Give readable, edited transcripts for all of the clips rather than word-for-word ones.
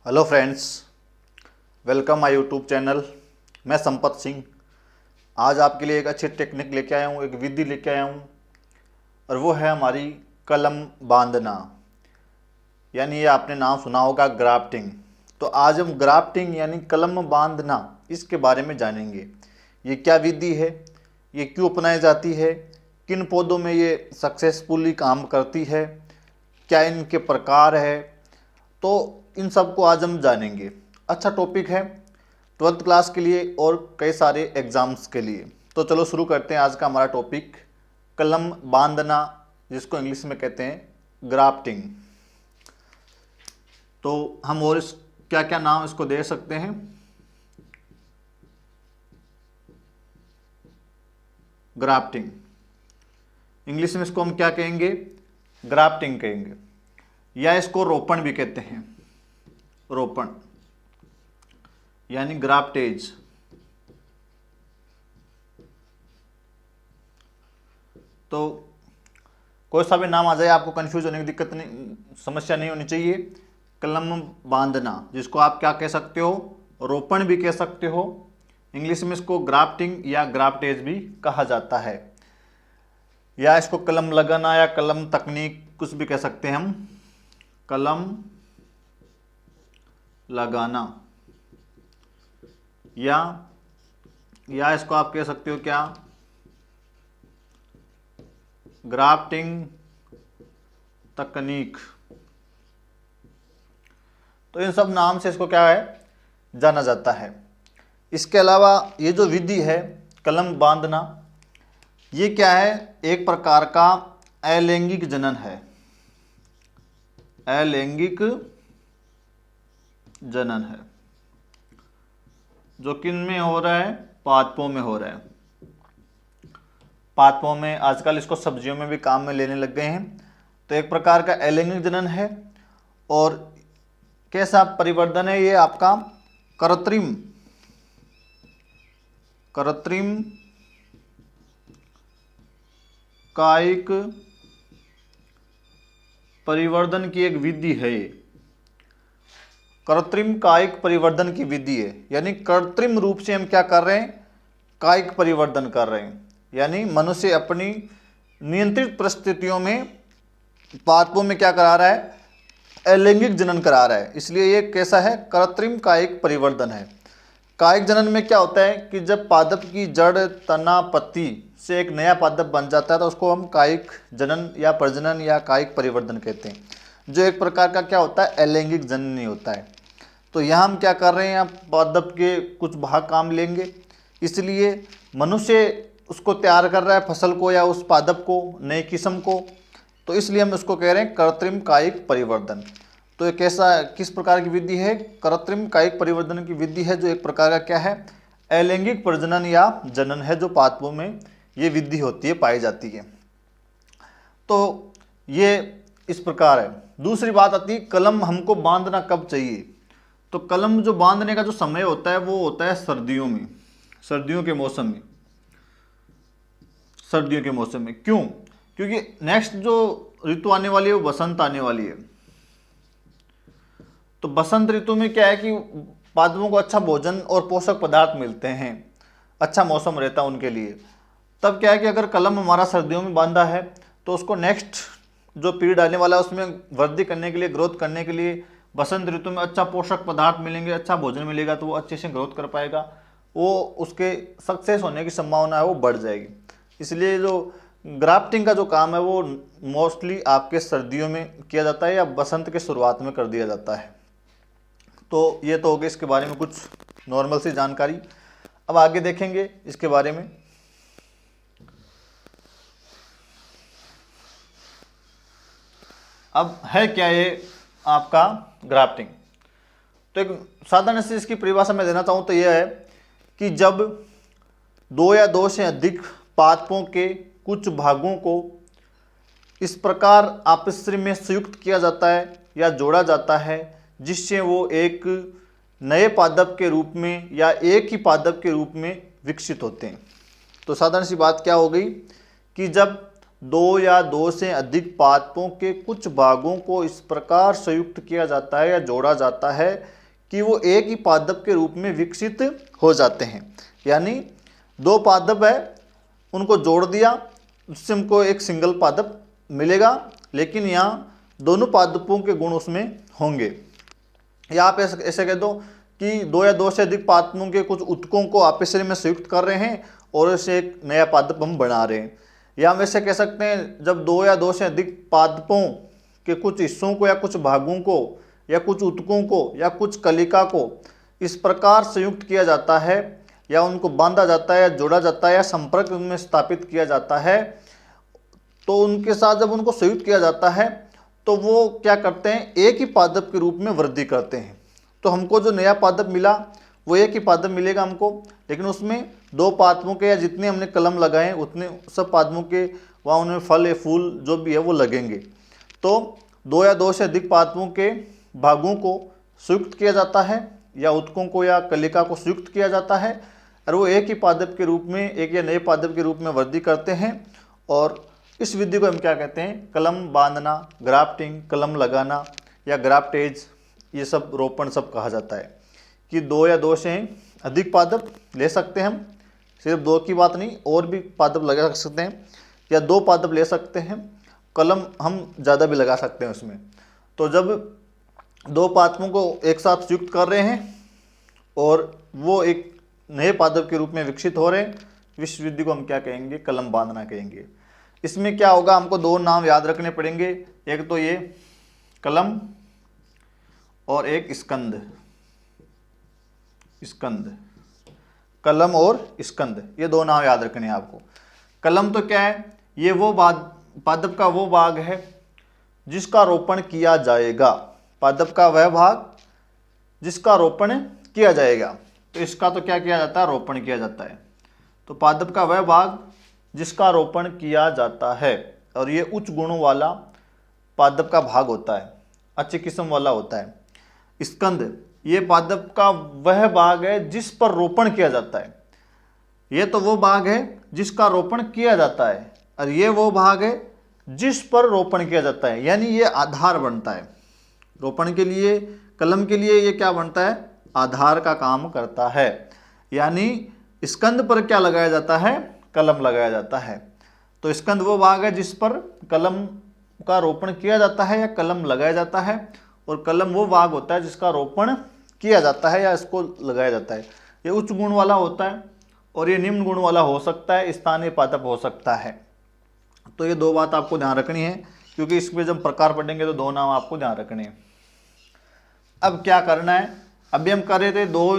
Hello friends, welcome my YouTube channel. मैं संपत सिंह आज आपके लिए एक अच्छी टेक्निक लेके आया हूँ, एक विधि लेके आया हूँ और वो है हमारी कलम बांधना। यानी ये आपने नाम सुना होगा ग्राफ्टिंग। तो आज हम ग्राफ्टिंग यानी कलम बांधना इसके बारे में जानेंगे। ये क्या विधि है, ये क्यों अपनाई जाती है, किन पौधों में ये सक्सेसफुली काम करती है, क्या इनके प्रकार है, तो इन सब को आज हम जानेंगे। अच्छा टॉपिक है 12th क्लास के लिए और कई सारे एग्जाम्स के लिए। तो चलो शुरू करते हैं आज का हमारा टॉपिक, कलम बांधना, जिसको इंग्लिश में कहते हैं ग्राफ्टिंग। तो हम और इस क्या क्या नाम इसको दे सकते हैं। ग्राफ्टिंग, इंग्लिश में इसको हम क्या कहेंगे, ग्राफ्टिंग कहेंगे, या इसको रोपण भी कहते हैं। रोपण यानी ग्राफ्टेज। तो कोई सा भी नाम आ जाए, आपको कंफ्यूज होने की दिक्कत नहीं, समस्या नहीं होनी चाहिए। कलम बांधना, जिसको आप क्या कह सकते हो, रोपण भी कह सकते हो। इंग्लिश में इसको ग्राफ्टिंग या ग्राफ्टेज भी कहा जाता है, या इसको कलम लगाना या कलम तकनीक कुछ भी कह सकते हैं हम। कलम लगाना या इसको आप कह सकते हो क्या, ग्राफ्टिंग तकनीक। तो इन सब नाम से इसको क्या है, जाना जाता है। इसके अलावा ये जो विधि है कलम बांधना, ये क्या है, एक प्रकार का अलैंगिक जनन है। अलैंगिक जनन है जो किन में हो रहा है, पादपों में हो रहा है। पादपों में आजकल इसको सब्जियों में भी काम में लेने लग गए हैं। तो एक प्रकार का अलैंगिक जनन है। और कैसा परिवर्तन है ये आपका, कृत्रिम कायिक परिवर्तन की एक विधि है। ये कृत्रिम कायिक परिवर्तन की विधि है, यानी कृत्रिम रूप से हम क्या कर रहे हैं, कायिक परिवर्तन कर रहे हैं। यानी मनुष्य अपनी नियंत्रित परिस्थितियों में पादपों में क्या करा रहा है, अलैंगिक जनन करा रहा है। इसलिए ये कैसा है, कृत्रिम कायिक परिवर्तन है। कायिक जनन में क्या होता है कि जब पादप की जड़, तना, पत्ती से एक नया पादप बन जाता है तो उसको हम कायिक जनन या प्रजनन या कायिक परिवर्तन कहते हैं, जो एक प्रकार का क्या होता है, अलैंगिक जनन ही होता है। तो यहाँ हम क्या कर रहे हैं, पादप के कुछ भाग काम लेंगे, इसलिए मनुष्य उसको तैयार कर रहा है, फसल को या उस पादप को, नई किस्म को। तो इसलिए हम इसको कह रहे हैं कृत्रिम कायिक परिवर्तन। तो ये कैसा, किस प्रकार की विधि है, कृत्रिम कायिक परिवर्तन की विधि है, जो एक प्रकार का क्या है, अलैंगिक प्रजनन या जनन है, जो पादपों में ये विधि होती है, पाई जाती है। तो ये इस प्रकार है। दूसरी बात आती है, कलम हमको बांधना कब चाहिए। तो कलम जो बांधने का जो समय होता है वो होता है सर्दियों में, सर्दियों के मौसम में। सर्दियों के मौसम में क्यों, क्योंकि नेक्स्ट जो ऋतु आने वाली है वो बसंत आने वाली है। तो बसंत ऋतु में क्या है कि पादपों को अच्छा भोजन और पोषक पदार्थ मिलते हैं, अच्छा मौसम रहता है उनके लिए। तब क्या है कि अगर कलम हमारा सर्दियों में बांधा है तो उसको नेक्स्ट जो पीरियड आने वाला है उसमें वृद्धि करने के लिए, ग्रोथ करने के लिए बसंत ऋतु में अच्छा पोषक पदार्थ मिलेंगे, अच्छा भोजन मिलेगा, तो वो अच्छे से ग्रोथ कर पाएगा, वो उसके सक्सेस होने की संभावना है वो बढ़ जाएगी। इसलिए जो ग्राफ्टिंग का जो काम है वो मोस्टली आपके सर्दियों में किया जाता है या बसंत के शुरुआत में कर दिया जाता है। तो ये तो हो गया इसके बारे में कुछ नॉर्मल सी जानकारी। अब आगे देखेंगे इसके बारे में। अब है क्या ये आपका ग्राफ्टिंग। तो एक साधारण से इसकी परिभाषा मैं देना चाहूँ तो यह है कि जब दो या दो से अधिक पादपों के कुछ भागों को इस प्रकार आपस में संयुक्त किया जाता है या जोड़ा जाता है जिससे वो एक नए पादप के रूप में या एक ही पादप के रूप में विकसित होते हैं। तो साधारण सी बात क्या हो गई कि जब दो या दो से अधिक पादपों के कुछ भागों को इस प्रकार संयुक्त किया जाता है या जोड़ा जाता है कि वो एक ही पादप के रूप में विकसित हो जाते हैं। यानी दो पादप है, उनको जोड़ दिया, उससे हमको एक सिंगल पादप मिलेगा, लेकिन यहाँ दोनों पादपों के गुण उसमें होंगे। या आप ऐसे कह दो कि दो या दो से अधिक पादपों के कुछ उत्तकों को आपस में संयुक्त कर रहे हैं और इसे एक नया पादप हम बना रहे हैं। या हम ऐसे कह सकते हैं जब दो या दो से अधिक पादपों के कुछ हिस्सों को या कुछ भागों को या कुछ उत्तकों को या कुछ कलिका को इस प्रकार संयुक्त किया जाता है या उनको बांधा जाता है या जोड़ा जाता है या संपर्क उनमें स्थापित किया जाता है, तो उनके साथ जब उनको संयुक्त किया जाता है तो वो क्या करते हैं, एक ही पादप के रूप में वृद्धि करते हैं। तो हमको जो नया पादप मिला वो एक ही पादप मिलेगा हमको, लेकिन उसमें दो पादपों के या जितने हमने कलम लगाए उतने सब पादपों के वहाँ उनमें फल या फूल जो भी है वो लगेंगे। तो दो या दो से अधिक पादपों के भागों को संयुक्त किया जाता है या उत्तकों को या कलिका को संयुक्त किया जाता है और वो एक ही पादप के रूप में, एक या नए पादप के रूप में वृद्धि करते हैं। और इस विधि को हम क्या कहते हैं, कलम बांधना, ग्राफ्टिंग, कलम लगाना या ग्राफ्टेज, ये सब रोपण सब कहा जाता है। कि दो या दो से अधिक पादप ले सकते हैं हम, सिर्फ दो की बात नहीं, और भी पादप लगा सकते हैं, या दो पादप ले सकते हैं, कलम हम ज़्यादा भी लगा सकते हैं उसमें। तो जब दो पादपों को एक साथ संयुक्त कर रहे हैं और वो एक नए पादप के रूप में विकसित हो रहे हैं, इस विधि को हम क्या कहेंगे, कलम बांधना कहेंगे। इसमें क्या होगा, हमको दो नाम याद रखने पड़ेंगे, एक तो ये कलम और एक स्कंद। स्कंद, कलम और स्कंद, ये दो नाम याद रखने हैं आपको। कलम तो क्या है, ये वो पादप का वो भाग है जिसका रोपण किया जाएगा, पादप का वह भाग जिसका रोपण किया जाएगा। तो इसका तो क्या किया जाता है, रोपण किया जाता है। तो पादप का वह भाग जिसका रोपण किया जाता है, और ये उच्च गुणों वाला पादप का भाग होता है, अच्छी किस्म वाला होता है। स्कंद, ये पादप का वह भाग है जिस पर रोपण किया जाता है। ये तो वो भाग है जिसका रोपण किया जाता है, और ये वो भाग है जिस पर रोपण किया जाता है, यानी ये आधार बनता है रोपण के लिए। कलम के लिए ये क्या बनता है, आधार का काम करता है। यानी स्कंद पर क्या लगाया जाता है, कलम लगाया जाता है। तो स्कंद वो भाग है जिस पर कलम का रोपण किया जाता है या कलम लगाया जाता है, और कलम वो भाग होता है जिसका रोपण किया जाता है या इसको लगाया जाता है। ये उच्च गुण वाला होता है और ये निम्न गुण वाला हो सकता है, स्थानीय पादप हो सकता है। तो ये दो बात आपको ध्यान रखनी है, क्योंकि इसमें जब प्रकार पढ़ेंगे तो दो नाम आपको ध्यान रखने हैं। अब क्या करना है, अभी हम कर रहे थे दो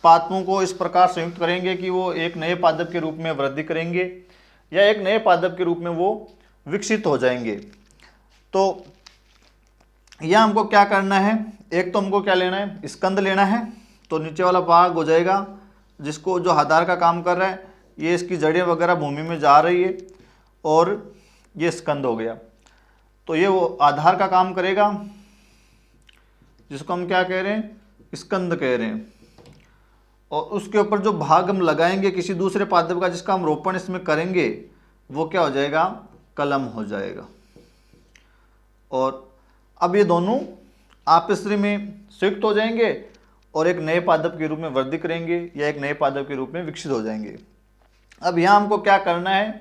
पादपों को इस प्रकार संयुक्त करेंगे कि वो एक नए पादप के रूप में वृद्धि करेंगे या एक नए पादप के रूप में वो विकसित हो जाएंगे। तो यह हमको क्या करना है, एक तो हमको क्या लेना है, स्कंद लेना है। तो नीचे वाला भाग हो जाएगा जिसको जो आधार का काम कर रहा है, ये इसकी जड़ें वगैरह भूमि में जा रही है, और ये स्कंद हो गया। तो ये वो आधार का काम करेगा जिसको हम क्या कह रहे हैं, स्कंद कह रहे हैं। और उसके ऊपर जो भाग हम लगाएंगे किसी दूसरे पादप का जिसका हम रोपण इसमें करेंगे, वो क्या हो जाएगा, कलम हो जाएगा। और अब ये दोनों आपस में संयुक्त हो जाएंगे और एक नए पादप के रूप में वृद्धि करेंगे या एक नए पादप के रूप में विकसित हो जाएंगे। अब यहाँ हमको क्या करना है,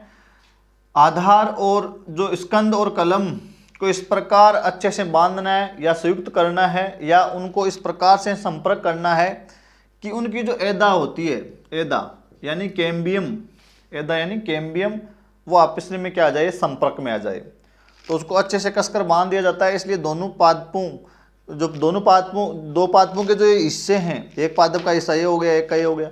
आधार और जो स्कंद और कलम को इस प्रकार अच्छे से बांधना है या संयुक्त करना है या उनको इस प्रकार से संपर्क करना है कि उनकी जो एदा होती है, एदा यानी कैम्बियम, एदा यानी कैम्बियम, वो आपस में क्या आ जाए, संपर्क में आ जाए। तो उसको अच्छे से कसकर बांध दिया जाता है। इसलिए दोनों पादपों, जो दो पादपों के जो हिस्से हैं, एक पादप का हिस्सा ये हो गया, एक का ये हो गया,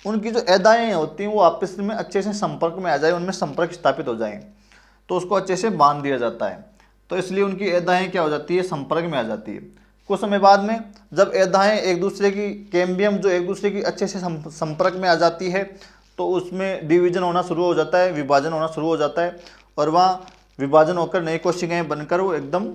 उनकी जो एदाएँ होती हैं वो आपस में अच्छे से संपर्क में आ जाए, उनमें संपर्क स्थापित हो जाए, तो उसको अच्छे से बांध दिया जाता है। तो इसलिए उनकी एदाएँ क्या हो जाती है, संपर्क में आ जाती है। कुछ समय बाद में जब एदाएँ एक दूसरे की, कैम्बियम जो एक दूसरे की अच्छे से संपर्क में आ जाती है, तो उसमें डिवीजन होना शुरू हो जाता है, विभाजन होना शुरू हो जाता है, और वहाँ विभाजन होकर नई कोशिकाएं बनकर वो एकदम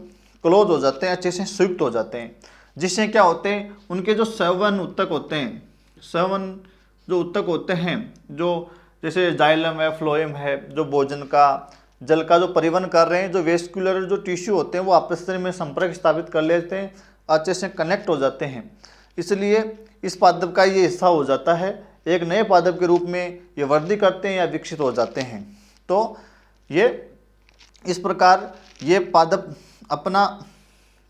क्लोज हो जाते हैं, अच्छे से संयुक्त हो जाते हैं। जिससे क्या होते हैं, उनके जो संवहन ऊतक होते हैं, संवहन जो ऊतक होते हैं, जो जैसे जाइलम है, फ्लोएम है, जो भोजन का जल का जो परिवहन कर रहे हैं, जो वेस्कुलर जो टिश्यू होते हैं वो आपस में संपर्क स्थापित कर लेते हैं, अच्छे से कनेक्ट हो जाते हैं, इसलिए इस पादप का ये हिस्सा हो जाता है, एक नए पादप के रूप में ये वृद्धि करते हैं या विकसित हो जाते हैं। तो ये इस प्रकार ये पादप अपना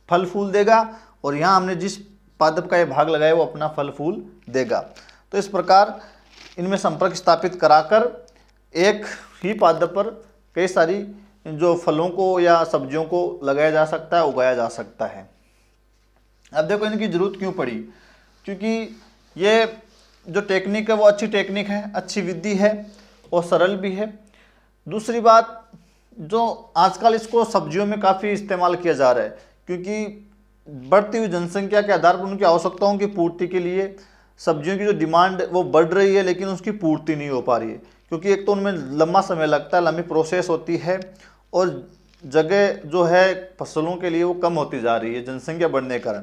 फल फूल देगा और यहाँ हमने जिस पादप का ये भाग लगाया वो अपना फल फूल देगा। तो इस प्रकार इनमें संपर्क स्थापित कराकर एक ही पादप पर कई सारी जो फलों को या सब्जियों को लगाया जा सकता है, उगाया जा सकता है। अब देखो इनकी ज़रूरत क्यों पड़ी, क्योंकि ये जो टेक्निक है वो अच्छी टेक्निक है, अच्छी विधि है और सरल भी है। दूसरी बात, जो आजकल इसको सब्जियों में काफ़ी इस्तेमाल किया जा रहा है, क्योंकि बढ़ती हुई जनसंख्या के आधार पर उनकी आवश्यकताओं की पूर्ति के लिए सब्जियों की जो डिमांड वो बढ़ रही है, लेकिन उसकी पूर्ति नहीं हो पा रही है, क्योंकि एक तो उनमें लंबा समय लगता है, लंबी प्रोसेस होती है और जगह जो है फसलों के लिए वो कम होती जा रही है जनसंख्या बढ़ने के कारण।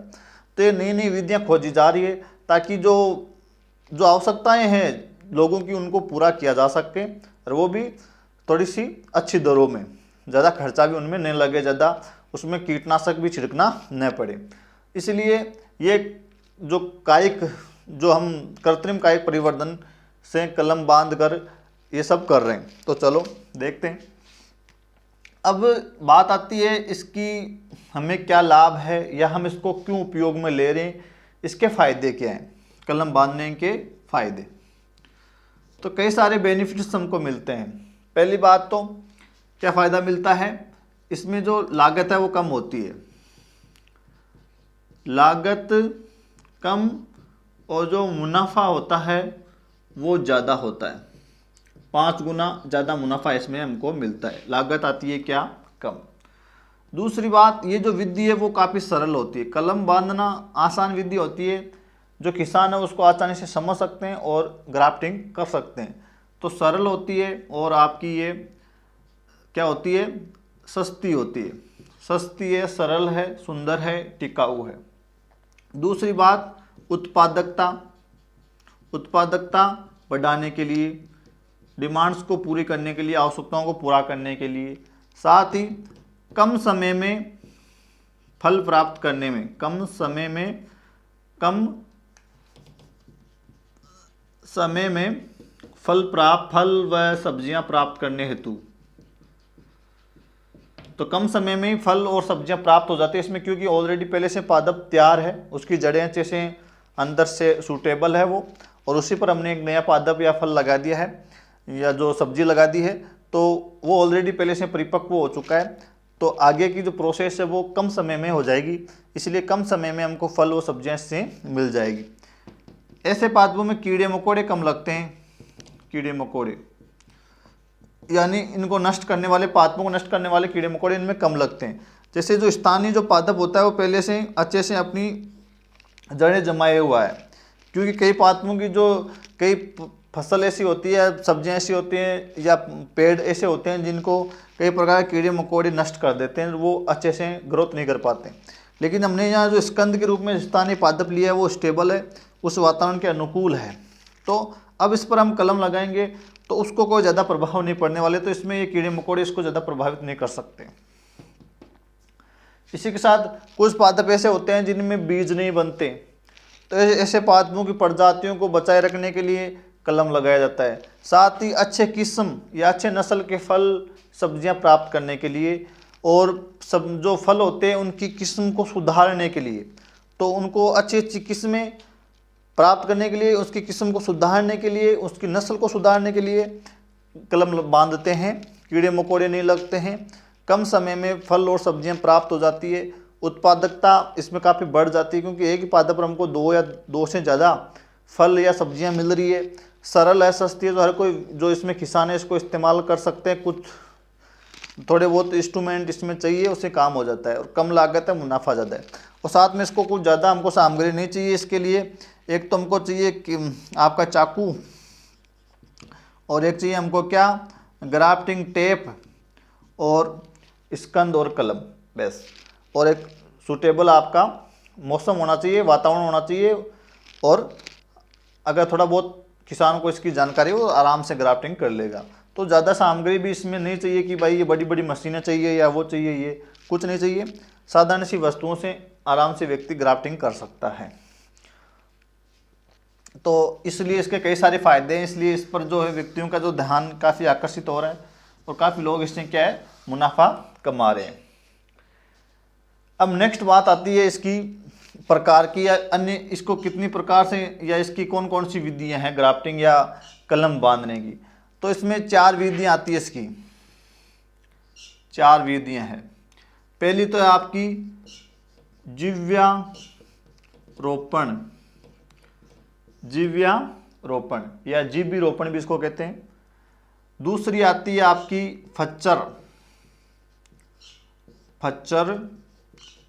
तो ये नई नई विधियाँ खोजी जा रही है ताकि जो आवश्यकताएं हैं लोगों की उनको पूरा किया जा सके, और वो भी थोड़ी सी अच्छी दरों में, ज़्यादा खर्चा भी उनमें नहीं लगे, ज़्यादा उसमें कीटनाशक भी छिड़कना न पड़े। इसलिए ये जो कायिक, जो हम कृत्रिम कायिक परिवर्धन से कलम बांध कर ये सब कर रहे हैं। तो चलो देखते हैं। अब बात आती है इसकी हमें क्या लाभ है या हम इसको क्यों उपयोग में ले रहे हैं, इसके फ़ायदे क्या हैं, कलम बांधने के फ़ायदे। तो कई सारे बेनिफिट्स हमको मिलते हैं। पहली बात तो क्या फ़ायदा मिलता है, इसमें जो लागत है वो कम होती है, लागत कम और जो मुनाफा होता है वो ज़्यादा होता है, 5 गुना ज़्यादा मुनाफा इसमें हमको मिलता है, लागत आती है क्या, कम। दूसरी बात, ये जो विधि है वो काफ़ी सरल होती है, कलम बांधना आसान विधि होती है, जो किसान है उसको आसानी से समझ सकते हैं और ग्राफ्टिंग कर सकते हैं। तो सरल होती है और आपकी ये क्या होती है, सस्ती होती है, सस्ती है, सरल है, सुंदर है, टिकाऊ है। दूसरी बात, उत्पादकता, उत्पादकता बढ़ाने के लिए, डिमांड्स को पूरी करने के लिए, आवश्यकताओं को पूरा करने के लिए, साथ ही कम समय में फल प्राप्त करने में, कम समय में फल व सब्जियां प्राप्त करने हेतु, तो कम समय में ही फल और सब्जियां प्राप्त हो जाती है इसमें, क्योंकि ऑलरेडी पहले से पादप तैयार है, उसकी जड़ें अच्छे से अंदर से सूटेबल है वो, और उसी पर हमने एक नया पादप या फल लगा दिया है या जो सब्जी लगा दी है, तो वो ऑलरेडी पहले से परिपक्व हो चुका है। तो आगे की जो प्रोसेस है वो कम समय में हो जाएगी, इसलिए कम समय में हमको फल और सब्जियां इससे मिल जाएगी। ऐसे पादपों में कीड़े मकोड़े कम लगते हैं, कीड़े मकोड़े यानी इनको नष्ट करने वाले, पादपों को नष्ट करने वाले कीड़े मकोड़े इनमें कम लगते हैं। जैसे जो स्थानीय जो पादप होता है वो पहले से अच्छे से अपनी जड़ें जमाए हुआ है, क्योंकि कई पादपों की जो कई फसल ऐसी होती है, सब्जियां ऐसी होती हैं या पेड़ ऐसे होते हैं जिनको कई प्रकार के कीड़े मकोड़े नष्ट कर देते हैं, वो अच्छे से ग्रोथ नहीं कर पाते। लेकिन हमने यहाँ जो स्कंद के रूप में स्थानीय पादप लिया है वो स्टेबल है, उस वातावरण के अनुकूल है। तो अब इस पर हम कलम लगाएंगे तो उसको कोई ज़्यादा प्रभाव नहीं पड़ने वाले, तो इसमें ये कीड़े मकोड़े इसको ज़्यादा प्रभावित नहीं कर सकते। इसी के साथ कुछ पादप ऐसे होते हैं जिनमें बीज नहीं बनते, तो ऐसे पादपों की प्रजातियों को बचाए रखने के लिए कलम लगाया जाता है। साथ ही अच्छे किस्म या अच्छे नस्ल के फल सब्जियां प्राप्त करने के लिए, और सब जो फल होते हैं उनकी किस्म को सुधारने के लिए, तो उनको अच्छी अच्छी किस्में प्राप्त करने के लिए, उसकी किस्म को सुधारने के लिए, उसकी नस्ल को सुधारने के लिए कलम बांधते हैं, कीड़े मकोड़े नहीं लगते हैं, कम समय में फल और सब्जियां प्राप्त हो जाती है, उत्पादकता इसमें काफ़ी बढ़ जाती है, क्योंकि एक ही पादप पर हमको 2 या 2 से ज़्यादा फल या सब्जियां मिल रही है, सरल है, सस्ती है, तो हर कोई जो इसमें किसान है इसको इस्तेमाल कर सकते हैं। कुछ थोड़े बहुत इंस्ट्रूमेंट इसमें चाहिए, उससे काम हो जाता है, और कम लागत है, मुनाफा ज़्यादा है। और साथ में इसको कुछ ज़्यादा हमको सामग्री नहीं चाहिए इसके लिए, एक तो हमको चाहिए कि आपका चाकू, और एक चाहिए हमको क्या, ग्राफ्टिंग टेप और स्कंद और कलम, बस। और एक सूटेबल आपका मौसम होना चाहिए, वातावरण होना चाहिए, और अगर थोड़ा बहुत किसान को इसकी जानकारी हो आराम से ग्राफ्टिंग कर लेगा। तो ज़्यादा सामग्री भी इसमें नहीं चाहिए कि भाई ये बड़ी बड़ी मशीनें चाहिए या वो चाहिए, ये कुछ नहीं चाहिए। साधारण सी वस्तुओं से आराम से व्यक्ति ग्राफ्टिंग कर सकता है। तो इसलिए इसके कई सारे फायदे हैं, इसलिए इस पर जो है व्यक्तियों का जो ध्यान काफ़ी आकर्षित हो रहा है और काफ़ी लोग इससे क्या है मुनाफा कमा रहे हैं। अब नेक्स्ट बात आती है इसकी प्रकार की या अन्य, इसको कितनी प्रकार से या इसकी कौन कौन सी विधियां हैं ग्राफ्टिंग या कलम बांधने की। तो इसमें 4 विधियां आती है, इसकी 4 विधियां हैं। पहली तो है आपकी जिव्यारोपण, जिव्यारोपण या जीवी रोपण भी इसको कहते हैं। दूसरी आती है आपकी फच्चर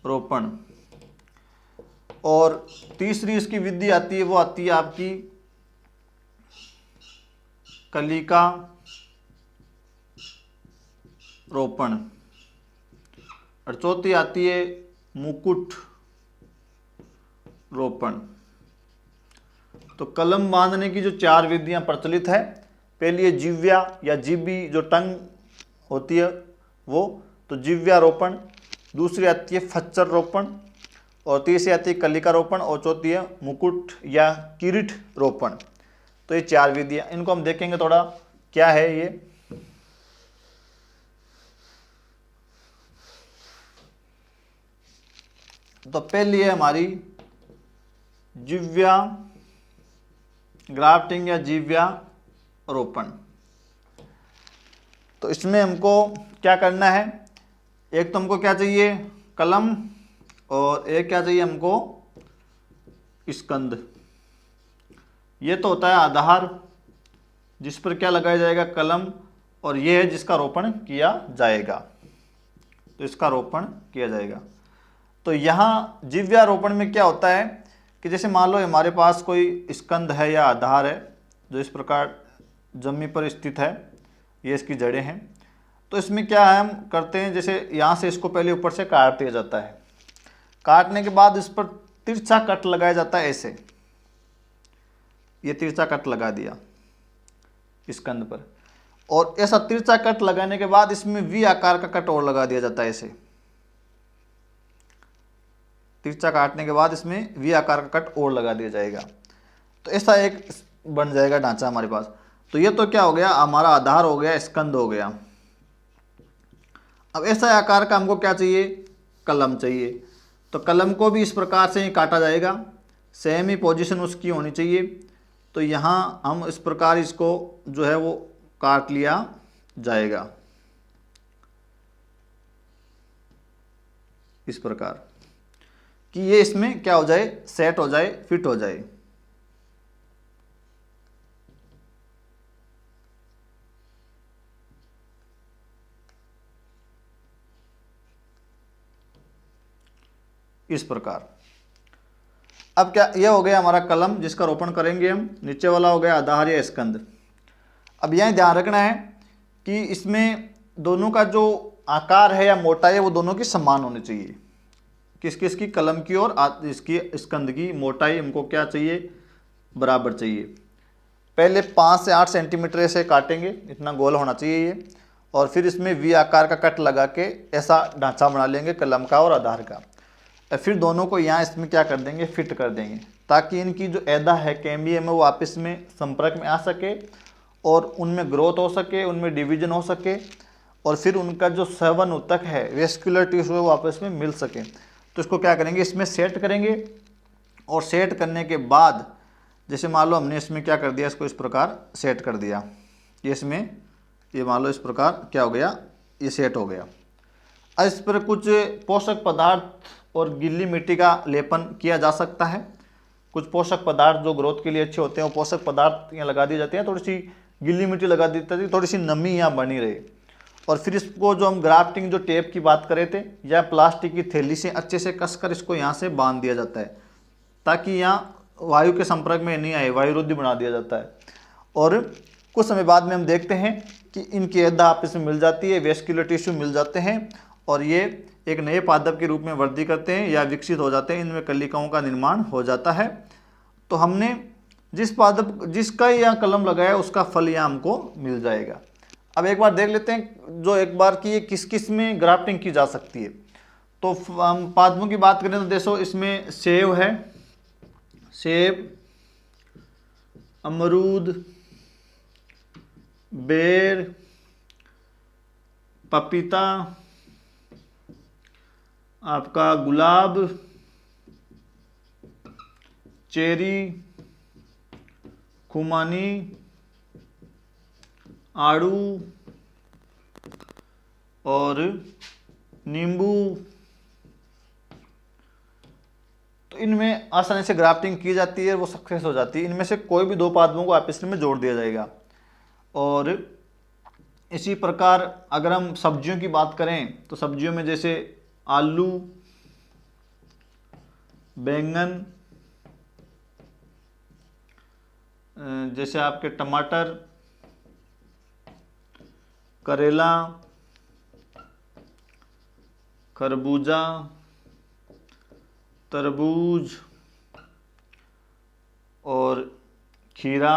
रोपण, और तीसरी इसकी विधि आती है वो आती है आपकी कलिका रोपण, और चौथी आती है मुकुट रोपण। तो कलम बांधने की जो 4 विधियां प्रचलित है, पहली है जिव्या या जीबी जो टंग होती है वो, तो जिव्यारोपण। दूसरी आती है फच्चर रोपण, और तीसरी आती है कलिका रोपण, और चौथी है मुकुट या किरीट रोपण। तो ये 4 विधियां, इनको हम देखेंगे थोड़ा क्या है ये। तो पहली है हमारी जिव्या ग्राफ्टिंग या जिव्यारोपण। तो इसमें हमको क्या करना है, एक तो हमको क्या चाहिए कलम, और एक क्या चाहिए हमको स्कंद। ये तो होता है आधार जिस पर क्या लगाया जाएगा कलम, और ये है जिसका रोपण किया जाएगा, तो इसका रोपण किया जाएगा। तो यहाँ जिव्यारोपण में क्या होता है कि जैसे मान लो हमारे पास कोई स्कंद है या आधार है जो इस प्रकार जमीन पर स्थित है, ये इसकी जड़ें हैं। तो इसमें क्या है हम करते हैं, जैसे यहाँ से इसको पहले ऊपर से काट दिया जाता है, काटने के बाद इस पर तिरछा कट लगाया जाता है ऐसे, ये तिरछा कट लगा दिया स्कंद पर, और ऐसा तिरछा कट लगाने के बाद इसमें वी आकार का कट और लगा दिया जाता है ऐसे। तिरछा काटने के बाद इसमें वी आकार का कट और लगा दिया जाएगा, तो ऐसा एक बन जाएगा ढांचा हमारे पास। तो ये तो क्या हो गया हमारा आधार हो गया, स्कंद हो गया। अब ऐसा आकार का हमको क्या चाहिए कलम चाहिए। तो कलम को भी इस प्रकार से ही काटा जाएगा, सेम ही पोजीशन उसकी होनी चाहिए। तो यहाँ हम इस प्रकार इसको जो है वो काट लिया जाएगा इस प्रकार कि ये इसमें क्या हो जाए सेट हो जाए, फिट हो जाए। इस प्रकार। अब क्या यह हो गया हमारा कलम जिसका रोपण करेंगे हम, नीचे वाला हो गया आधार या स्कंद। अब यह ध्यान रखना है कि इसमें दोनों का जो आकार है या मोटाई है वो दोनों की समान होनी चाहिए। किस किस की, कलम की और इसकी स्कंद की मोटाई हमको क्या चाहिए बराबर चाहिए। पहले 5 से 8 सेंटीमीटर से काटेंगे, इतना गोल होना चाहिए ये, और फिर इसमें वी आकार का कट लगा के ऐसा ढांचा बना लेंगे कलम का और आधार का। फिर दोनों को यहाँ इसमें क्या कर देंगे फिट कर देंगे, ताकि इनकी जो ऐदा है कैम्बियम है वो आपस में संपर्क में आ सके और उनमें ग्रोथ हो सके, उनमें डिवीजन हो सके, और फिर उनका जो सेवन ऊतक है वेस्कुलर टिश्यू है वो आपस में मिल सके। तो इसको क्या करेंगे इसमें सेट करेंगे, और सेट करने के बाद जैसे मान लो हमने इसमें क्या कर दिया, इसको इस प्रकार सेट कर दिया, ये इसमें ये मान लो इस प्रकार क्या हो गया ये सेट हो गया। अब इस पर कुछ पोषक पदार्थ और गीली मिट्टी का लेपन किया जा सकता है। कुछ पोषक पदार्थ जो ग्रोथ के लिए अच्छे होते हैं वो पोषक पदार्थ यहाँ लगा दी जाती हैं, थोड़ी सी गीली मिट्टी लगा दी जाती है, थोड़ी सी नमी यहाँ बनी रहे। और फिर इसको जो हम ग्राफ्टिंग जो टेप की बात करे थे या प्लास्टिक की थैली से अच्छे से कसकर इसको यहाँ से बांध दिया जाता है, ताकि यहाँ वायु के संपर्क में नहीं आए, वायुरोधी बना दिया जाता है। और कुछ समय बाद में हम देखते हैं कि इनकी ऐदा आपस में मिल जाती है, वेस्कुलर टिश्यू मिल जाते हैं, और ये एक नए पादप के रूप में वृद्धि करते हैं या विकसित हो जाते हैं, इनमें कलिकाओं का निर्माण हो जाता है। तो हमने जिस पादप जिसका यहाँ कलम लगाया उसका फल यहाँ हमको मिल जाएगा। अब एक बार देख लेते हैं जो एक बार की ये किस किस में ग्राफ्टिंग की जा सकती है। तो हम पादपों की बात करें तो देखो इसमें सेब है, सेब, अमरूद, बेर, पपीता, आपका गुलाब, चेरी, खुमानी, आड़ू और नींबू। तो इनमें आसानी से ग्राफ्टिंग की जाती है, वो सक्सेस हो जाती है। इनमें से कोई भी दो पादपों को आपस में जोड़ दिया जाएगा। और इसी प्रकार अगर हम सब्जियों की बात करें तो सब्जियों में जैसे आलू, बैंगन, जैसे आपके टमाटर, करेला, खरबूजा, तरबूज और खीरा,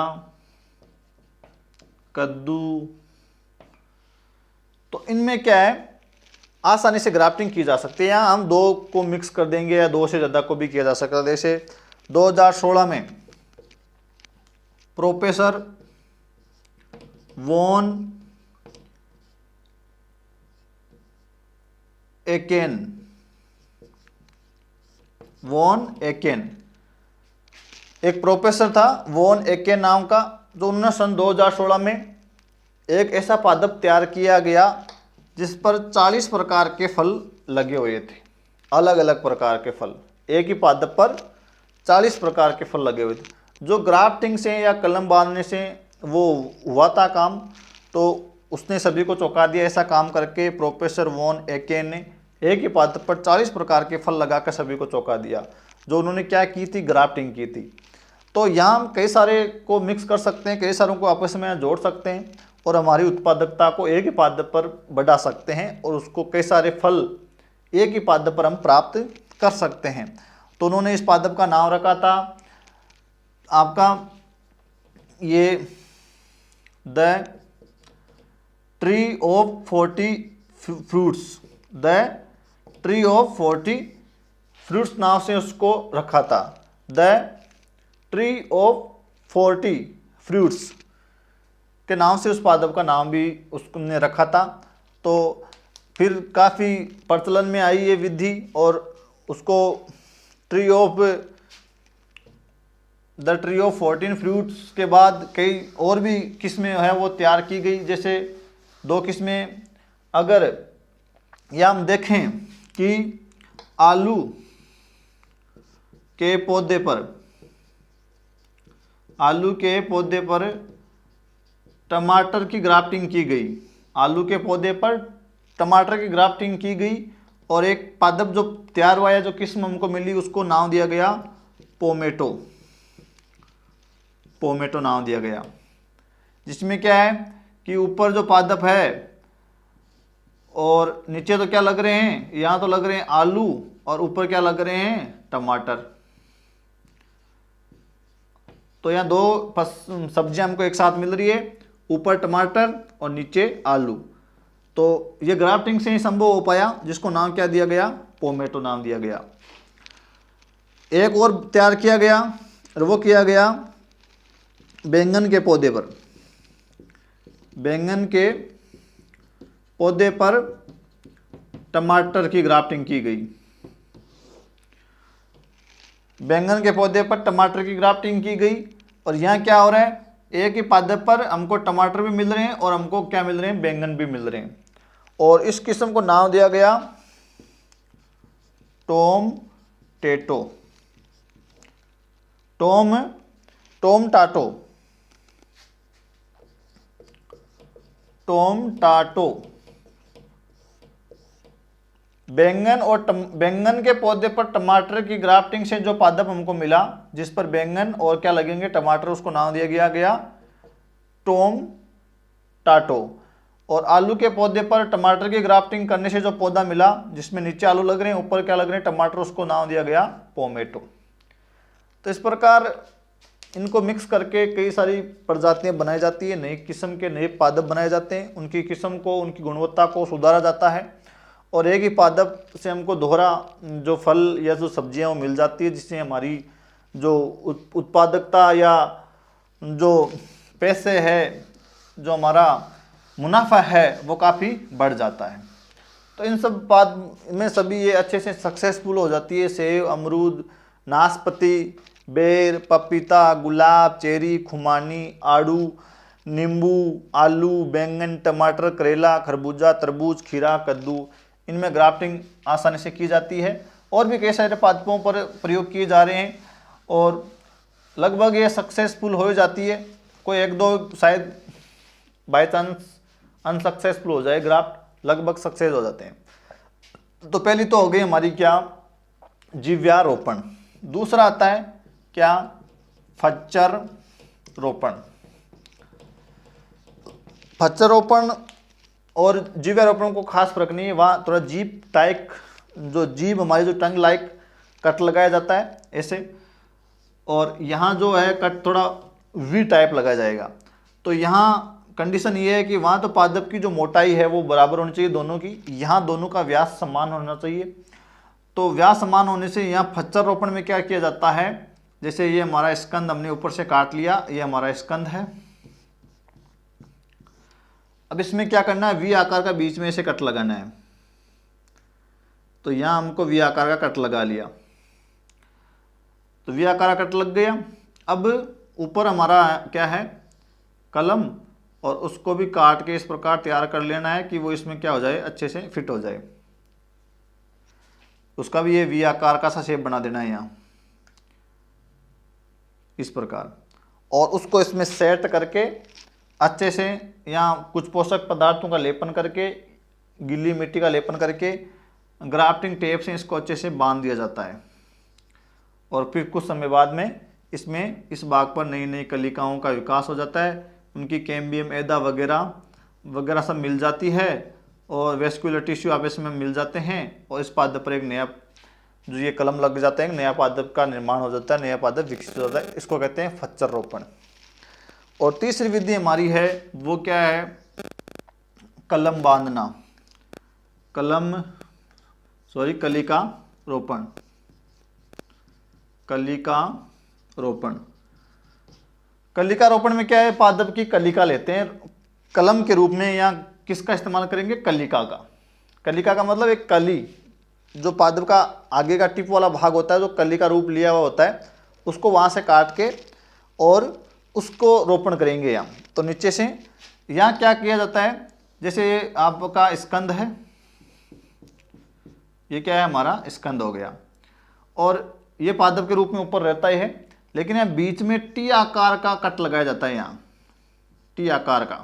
कद्दू। तो इनमें क्या है, आसानी से ग्राफ्टिंग की जा सकती है। यहाँ हम दो को मिक्स कर देंगे या दो से ज़्यादा को भी किया जा सकता है। जैसे 2016 में प्रोफेसर वॉन एकेन, एक प्रोफेसर था वॉन एकेन नाम का, जो उन्होंने सन 2016 में एक ऐसा पादप तैयार किया गया जिस पर 40 प्रकार के फल लगे हुए थे। अलग अलग प्रकार के फल, एक ही पादप पर 40 प्रकार के फल लगे हुए थे। जो ग्राफ्टिंग से या कलम बांधने से वो हुआ था काम, तो उसने सभी को चौंका दिया। ऐसा काम करके प्रोफेसर वॉन एकेन ने एक ही पादप पर 40 प्रकार के फल लगाकर सभी को चौंका दिया। जो उन्होंने क्या की थी, ग्राफ्टिंग की थी। तो यहाँ हम कई सारे को मिक्स कर सकते हैं, कई सारों को आपस में जोड़ सकते हैं और हमारी उत्पादकता को एक ही पादप पर बढ़ा सकते हैं और उसको कई सारे फल एक ही पादप पर हम प्राप्त कर सकते हैं। तो उन्होंने इस पादप का नाम रखा था आपका ये the tree of 40 fruits, the tree of 40 fruits नाम से उसको रखा था। द ट्री ऑफ 40 फ्रूट्स के नाम से उस पादप का नाम भी उसने रखा था। तो फिर काफ़ी प्रचलन में आई ये विधि और उसको tree of the tree of 14 fruits के बाद कई और भी किस्में है वो तैयार की गई। जैसे दो किस्में अगर या हम देखें कि आलू के पौधे पर टमाटर की ग्राफ्टिंग की गई, आलू के पौधे पर टमाटर की ग्राफ्टिंग की गई और एक पादप जो तैयार हुआ है, जो किस्म हमको मिली, उसको नाम दिया गया पोमेटो नाम दिया गया। जिसमें क्या है कि ऊपर जो पादप है और नीचे तो क्या लग रहे हैं, यहाँ तो लग रहे हैं आलू और ऊपर क्या लग रहे हैं, टमाटर। तो यहाँ दो सब्जियां हमको एक साथ मिल रही है, ऊपर टमाटर और नीचे आलू। तो ये ग्राफ्टिंग से ही संभव हो पाया, जिसको नाम क्या दिया गया, पोमेटो नाम दिया गया। एक और तैयार किया गया और वो किया गया बैंगन के पौधे पर। बैंगन के पौधे पर टमाटर की ग्राफ्टिंग की गई। बैंगन के पौधे पर टमाटर की ग्राफ्टिंग की गई और यहाँ क्या हो रहा है, एक ही पादप पर हमको टमाटर भी मिल रहे हैं और हमको क्या मिल रहे हैं, बैंगन भी मिल रहे हैं। और इस किस्म को नाम दिया गया टोमटाटो। बैंगन के पौधे पर टमाटर की ग्राफ्टिंग से जो पादप हमको मिला, जिस पर बैंगन और क्या लगेंगे, टमाटर, उसको नाम दिया गया टोमटाटो। और आलू के पौधे पर टमाटर की ग्राफ्टिंग करने से जो पौधा मिला, जिसमें नीचे आलू लग रहे हैं, ऊपर क्या लग रहे हैं, टमाटर, उसको नाम दिया गया पोमेटो। तो इस प्रकार इनको मिक्स करके कई सारी प्रजातियां बनाई जाती है, नई किस्म के नए पादप बनाए जाते हैं, उनकी किस्म को, उनकी गुणवत्ता को सुधारा जाता है और एक ही पादप से हमको दोहरा जो फल या जो सब्जियां वो मिल जाती है, जिससे हमारी जो उत्पादकता या जो पैसे है, जो हमारा मुनाफा है वो काफ़ी बढ़ जाता है। तो इन सब बात में सभी ये अच्छे से सक्सेसफुल हो जाती है। सेब, अमरूद, नाशपाती, बेर, पपीता, गुलाब, चेरी, खुमानी, आड़ू, नींबू, आलू, बैंगन, टमाटर, करेला, खरबूजा, तरबूज, खीरा, कद्दू, इनमें ग्राफ्टिंग आसानी से की जाती है और भी कई सारे पादपों पर प्रयोग किए जा रहे हैं और लगभग ये सक्सेसफुल हो जाती है। कोई एक दो शायद बाय चांस अनसक्सेसफुल हो जाए ग्राफ्ट, लगभग सक्सेस हो जाते हैं। तो पहली तो हो गई हमारी क्या, जीव्यारोपण। दूसरा आता है क्या, फच्चर रोपण। फच्चर रोपण और जीव्यारोपण को खास फर्क नहीं है, वहाँ थोड़ा जीभ टाइप, जो जीभ हमारी जो टंग लाइक कट लगाया जाता है ऐसे, और यहाँ जो है कट थोड़ा वी टाइप लगाया जाएगा। तो यहाँ कंडीशन ये है कि वहाँ तो पादप की जो मोटाई है वो बराबर होनी चाहिए दोनों की, यहाँ दोनों का व्यास समान होना चाहिए। तो व्यास समान होने से यहाँ फच्चर रोपण में क्या किया जाता है, जैसे ये हमारा स्कंद हमने ऊपर से काट लिया, ये हमारा स्कंद है। अब इसमें क्या करना है, वी आकार का बीच में ऐसे कट लगाना है। तो यहाँ हमको वी आकार का कट लगा लिया, तो वी आकार का कट लग गया। अब ऊपर हमारा क्या है, कलम, और उसको भी काट के इस प्रकार तैयार कर लेना है कि वो इसमें क्या हो जाए, अच्छे से फिट हो जाए। उसका भी ये वी आकार का सा शेप बना देना है यहाँ इस प्रकार, और उसको इसमें सेट करके अच्छे से यहाँ कुछ पोषक पदार्थों का लेपन करके, गीली मिट्टी का लेपन करके ग्राफ्टिंग टेप से इसको अच्छे से बांध दिया जाता है। और फिर कुछ समय बाद में इसमें इस भाग पर नई नई कलिकाओं का विकास हो जाता है, उनकी कैम्बियम, एदा वगैरह वगैरह सब मिल जाती है और वेस्कुलर टिश्यू आपस में मिल जाते हैं और इस पादप पर एक नया जो ये कलम लग जाता है, एक नया पादप का निर्माण हो जाता है, नया पादप विकसित हो जाता है। इसको कहते हैं फच्चर रोपण। और तीसरी विधि हमारी है वो क्या है, कलम बांधना, कलिका रोपण। कलिका रोपण, कलिका रोपण में क्या है, पादप की कलिका लेते हैं कलम के रूप में, या किसका इस्तेमाल करेंगे, कलिका का। कलिका का मतलब एक कली, जो पादप का आगे का टिप वाला भाग होता है, जो कली का रूप लिया हुआ होता है, उसको वहाँ से काट के और उसको रोपण करेंगे यहाँ। तो नीचे से यहाँ क्या किया जाता है, जैसे ये आपका स्कंद है, ये क्या है, हमारा स्कंद हो गया, और ये पादप के रूप में ऊपर रहता ही है, लेकिन यहाँ बीच में टी आकार का कट लगाया जाता है, यहाँ टी आकार का,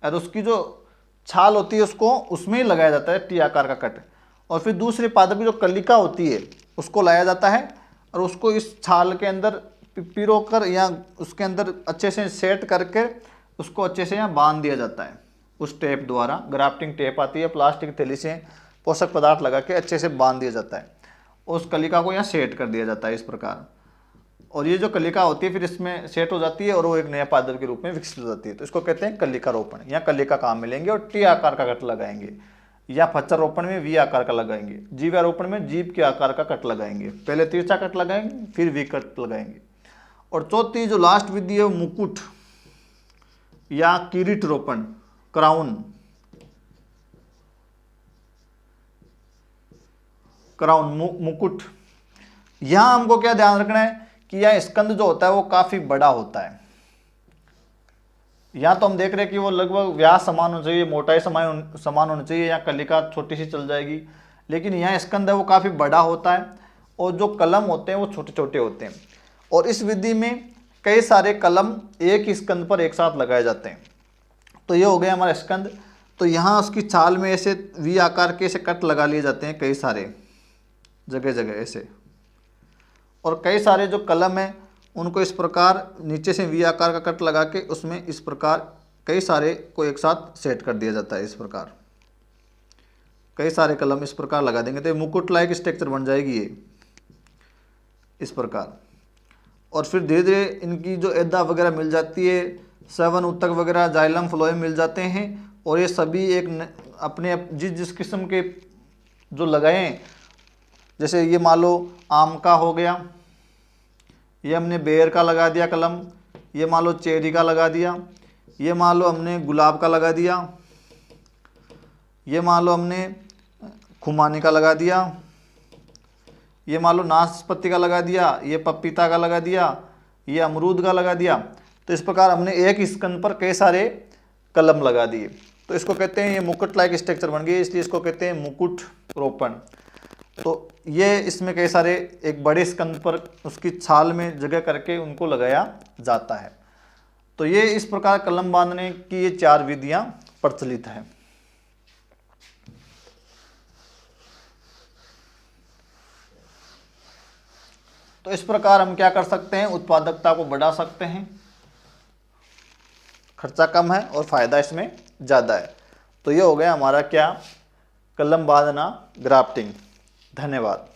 और उसकी जो छाल होती है उसको उसमें ही लगाया जाता है टी आकार का कट। और फिर दूसरे पादप की जो कलिका होती है उसको लाया जाता है और उसको इस छाल के अंदर पिरो कर या उसके अंदर अच्छे से सेट करके उसको अच्छे से यहाँ बांध दिया जाता है उस टेप द्वारा। ग्राफ्टिंग टेप आती है, प्लास्टिक थैली से पोषक पदार्थ लगा के अच्छे से बांध दिया जाता है, उस कलिका को यहाँ सेट कर दिया जाता है इस प्रकार। और ये जो कलिका होती है फिर इसमें सेट हो जाती है और वो एक नया पादप के रूप में विकसित हो जाती है। तो इसको कहते हैं कलिका रोपण। यहाँ कलिका काम में लेंगे और टी आकार का कट लगाएंगे, या फच्चर रोपण में वी आकार का लगाएंगे, जीवारोपण में जीभ के आकार का कट लगाएंगे। पहले तिरछा कट लगाएंगे फिर वी कट लगाएंगे। और चौथी जो लास्ट विधि है वो मुकुट या किरीट रोपण, क्राउन मुकुट। यहाँ हमको क्या ध्यान रखना है कि यह स्कंद जो होता है वो काफी बड़ा होता है। यहाँ तो हम देख रहे हैं कि वो लगभग व्यास समान होना चाहिए, मोटाई समान होनी चाहिए, यहाँ कलिका छोटी सी चल जाएगी, लेकिन यहाँ स्कंद है वो काफी बड़ा होता है और जो कलम होते हैं वो छोटे छोटे होते हैं। और इस विधि में कई सारे कलम एक ही स्कंद पर एक साथ लगाए जाते हैं। तो ये हो गया हमारा स्कंद। तो यहाँ उसकी छाल में ऐसे वी आकार के ऐसे कट लगा लिए जाते हैं कई सारे जगह जगह ऐसे, और कई सारे जो कलम हैं उनको इस प्रकार नीचे से वी आकार का कट लगा के उसमें इस प्रकार कई सारे को एक साथ सेट कर दिया जाता है। इस प्रकार कई सारे कलम इस प्रकार लगा देंगे तो मुकुट लाइक स्ट्रक्चर बन जाएगी ये इस प्रकार। और फिर धीरे धीरे इनकी जो एदा वगैरह मिल जाती है, सेवन उत्तक वगैरह, जाइलम फ्लोएम मिल जाते हैं, और ये सभी एक अपने जिस किस्म के जो लगाएं, जैसे ये मान लो आम का हो गया, ये हमने बेर का लगा दिया कलम, ये मान लो चेरी का लगा दिया, ये मान लो हमने गुलाब का लगा दिया, ये मान लो हमने खुमानी का लगा दिया, ये मान लो नाशपाती का लगा दिया, ये पपीता का लगा दिया, ये अमरूद का लगा दिया। तो इस प्रकार हमने एक स्कंद पर कई सारे कलम लगा दिए। तो इसको कहते हैं, ये मुकुट लाइक स्ट्रक्चर बन गई, इसलिए इसको कहते हैं मुकुट रोपण। तो ये इसमें कई सारे एक बड़े स्कंद पर उसकी छाल में जगह करके उनको लगाया जाता है। तो ये इस प्रकार कलम बांधने की ये 4 विधियां प्रचलित है। तो इस प्रकार हम क्या कर सकते हैं, उत्पादकता को बढ़ा सकते हैं, खर्चा कम है और फायदा इसमें ज़्यादा है। तो ये हो गया हमारा क्या, कलम बांधना, ग्राफ्टिंग। धन्यवाद।